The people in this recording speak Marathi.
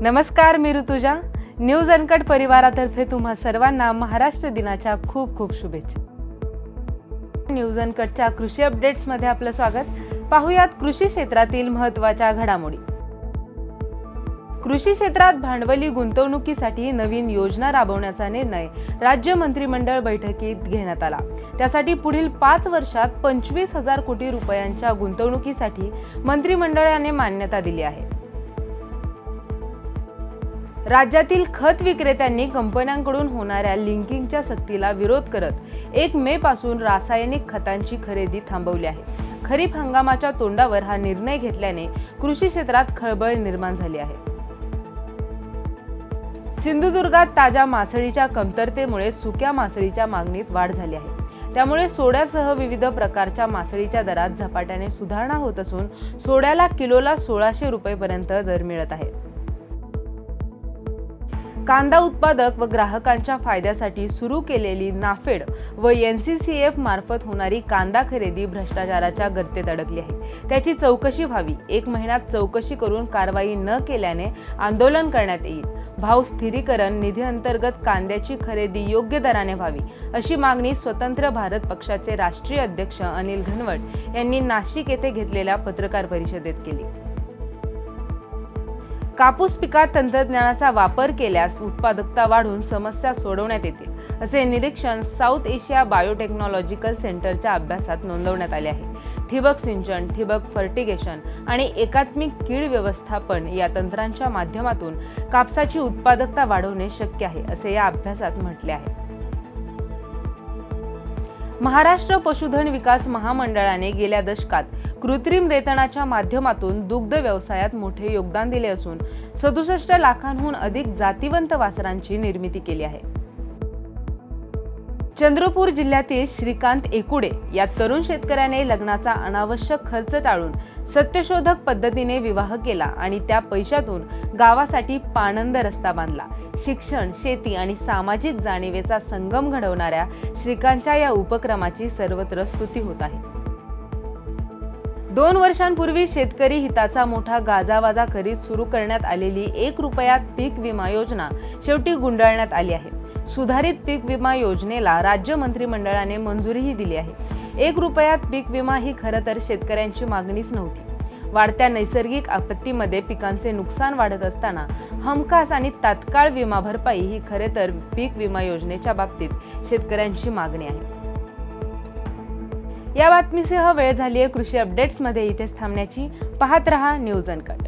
नमस्कार, मी ऋतुजा. न्यूज अनकट परिवारातर्फे तुम्हा सर्वांना महाराष्ट्र दिनाच्या खूप खूप शुभेच्छा. न्यूज अनकटच्या कृषी अपडेट्समध्ये आपलं स्वागत. पाहुयात कृषी क्षेत्रातील महत्त्वाच्या घडामोडी. कृषी क्षेत्रात भांडवली गुंतवणुकीसाठी नवीन योजना राबवण्याचा निर्णय राज्य मंत्रिमंडळ बैठकीत घेण्यात आला. त्यासाठी पुढील 5 वर्षात 25,000 कोटी रुपयांच्या गुंतवणुकीसाठी मंत्रिमंडळाने मान्यता दिली आहे. राज्यातील खत विक्रेत्यांनी कंपन्यांकडून होणाऱ्या लिंकिंगच्या सक्तीला विरोध करत 1 मे पासून रासायनिक खतांची खरेदी थांबवली आहे. खरीप हंगामाच्या तोंडावर हा निर्णय घेतल्याने कृषी क्षेत्रात खळबळ निर्माण झाली आहे. सिंधुदुर्गात ताज्या मासळीच्या कमतरतेमुळे सुक्या मासळीच्या मागणीत वाढ झाली आहे. त्यामुळे सोड्यासह विविध प्रकारच्या मासळीच्या दरात झपाट्याने सुधारणा होत असून सोड्याला किलोला 1600 रुपयेपर्यंत दर मिळत आहे. कांदा उत्पादक व ग्राहकांच्या फायद्यासाठी सुरू केलेली नाफेड व NCCF मार्फत होणारी कांदा खरेदी भ्रष्टाचाराच्या गर्तेत अडकली आहे. त्याची चौकशी व्हावी. 1 महिन्यात चौकशी करून कारवाई न केल्याने आंदोलन करण्यात येईल. भाव स्थिरीकरण निधी अंतर्गत कांद्याची खरेदी योग्य दराने व्हावी, अशी मागणी स्वतंत्र भारत पक्षाचे राष्ट्रीय अध्यक्ष अनिल घनवट यांनी नाशिक येथे घेतलेल्या पत्रकार परिषदेत केली. कापूस पिकात तंत्रज्ञानाचा वापर केल्यास उत्पादकता वाढून समस्या सोडवण्यात येतील, असे निरीक्षण साऊथ एशिया बायोटेक्नॉलॉजिकल सेंटरच्या अभ्यासात नोंदवण्यात आले आहे. ठिबक सिंचन, ठिबक फर्टिगेशन आणि एकात्मिक कीड व्यवस्थापन या तंत्रांच्या माध्यमातून कापसाची उत्पादकता वाढवणे शक्य आहे, असे या अभ्यासात म्हटले आहे. महाराष्ट्र पशुधन विकास महामंडळाने गेल्या दशकात कृत्रिम रेतनाच्या माध्यमातून दुग्ध व्यवसायात मोठे योगदान दिले असून 67 लाखांहून अधिक जातिवंत वासरांची निर्मिती केली आहे. चंद्रपूर जिल्ह्यातील श्रीकांत एकुडे या तरुण शेतकऱ्याने लग्नाचा अनावश्यक खर्च टाळून सत्यशोधक पद्धतीने विवाह केला आणि त्या पैशातून गावासाठी पाणंद रस्ता बांधला. शिक्षण, शेती आणि सामाजिक जाणीवेचा संगम घडवणाऱ्या श्रीकांतच्या या उपक्रमाची सर्वत्र स्तुती होत आहे. 2 वर्षांपूर्वी शेतकरी हिताचा मोठा गाजावाजा करीत सुरू करण्यात आलेली 1 रुपयात पीक विमा योजना शेवटी गुंडाळण्यात आली आहे. सुधारित पीक विमा योजनेला राज्य मंत्रिमंडळाने मंजुरीही दिली आहे. 1 रुपयात पीक विमा ही खरं तर शेतकऱ्यांची मागणीच नव्हती. वाढत्या नैसर्गिक आपत्तीमध्ये पिकांचे नुकसान वाढत असताना हमखास आणि तात्काळ विमा भरपाई ही खरे तर पीक विमा योजनेच्या बाबतीत शेतकऱ्यांची मागणी आहे. या बातमीसह वेळ झाली आहे कृषी अपडेट्समध्ये इथेच थांबण्याची. पाहत रहा न्यूज अनकट.